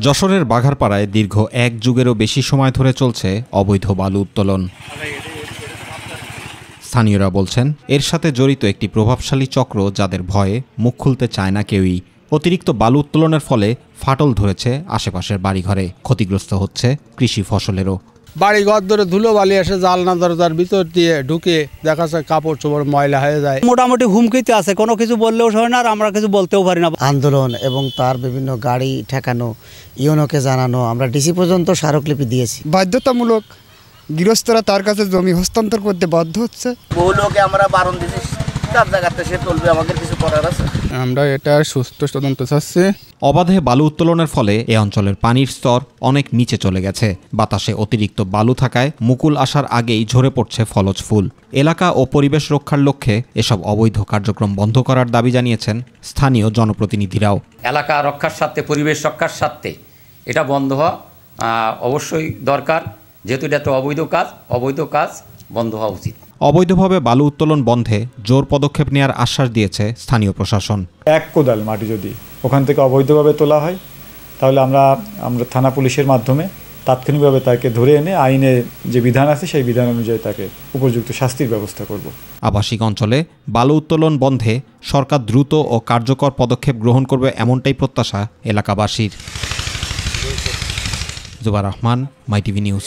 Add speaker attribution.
Speaker 1: যশোরের বাঘারপাড়ায় দীর্ঘ এক যুগেরও বেশি সময় ধরে চলছে অবৈধ বালু উত্তোলন। স্থানীয়রা বলছেন, এর সাথে জড়িত একটি প্রভাবশালী চক্র যাদের ভয়ে মুখ খুলতে চায় না কেউই। অতিরিক্ত বালু উত্তোলনের ফলে ফাটল ধরেছে আশেপাশের বাড়িঘরে, ক্ষতিগ্রস্ত হচ্ছে কৃষি ফসলেরও।
Speaker 2: বাড়ি ঘর ধরে ধুলো বালি এসে জালনা দরজার ভিতর দিয়ে ঢুকে দেখা যায় কাপড় চোপড় ময়লা হয়ে যায়।
Speaker 3: মোটামুটি হুমকিতে আছে, কোনো কিছু বললেও হয় না, আর আমরা কিছু বলতেও পারি না।
Speaker 4: আন্দোলন এবং তার বিভিন্ন গাড়ি ঠেকানো, ইউনোকে জানানো, আমরা ডিসি পর্যন্ত স্মারকলিপি দিয়েছি।
Speaker 5: বাধ্যতামূলক গৃহস্থরা তার কাছে জমি হস্তান্তর করতে বাধ্য হচ্ছে।
Speaker 6: বহু লোকে আমরা বারণ দিচ্ছি, তার জায়গাতে সে তুলবে, আমাদের কিছু করার আছে।
Speaker 5: আমরা এটা সুস্থ তদন্ত চাচ্ছি।
Speaker 1: অবাধে বালু উত্তোলনের ফলে এ অঞ্চলের পানির স্তর অনেক নিচে চলে গেছে। বাতাসে অতিরিক্ত বালু থাকায় মুকুল আসার আগেই ঝরে পড়ছে ফলজ ফুল। এলাকা ও পরিবেশ রক্ষার লক্ষ্যে এসব অবৈধ কার্যক্রম বন্ধ করার দাবি জানিয়েছেন স্থানীয় জনপ্রতিনিধিরাও।
Speaker 7: এলাকা রক্ষার স্বার্থে, পরিবেশ রক্ষার স্বার্থে এটা বন্ধ হওয়া অবশ্যই দরকার, যেহেতু এটা একটা অবৈধ কাজ বন্ধ হওয়া উচিত।
Speaker 1: অবৈধভাবে বালু উত্তোলন বন্ধে জোর পদক্ষেপ নেওয়ার আশ্বাস দিয়েছে স্থানীয় প্রশাসন।
Speaker 8: এক কোদাল মাটি যদি ওখান থেকে অবৈধভাবে তোলা হয়, তাহলে আমরা থানা পুলিশের মাধ্যমে তাৎক্ষণিকভাবে তাকে ধরে এনে আইনে যে বিধান আছে সেই বিধান অনুযায়ী তাকে উপযুক্ত শাস্তির ব্যবস্থা করব। আবাসিক অঞ্চলে বালু উত্তোলন বন্ধে সরকার দ্রুত ও কার্যকর পদক্ষেপ গ্রহণ করবে, এমনটাই প্রত্যাশা এলাকাবাসীর। জুবার রহমান, মাই টিভি নিউজ।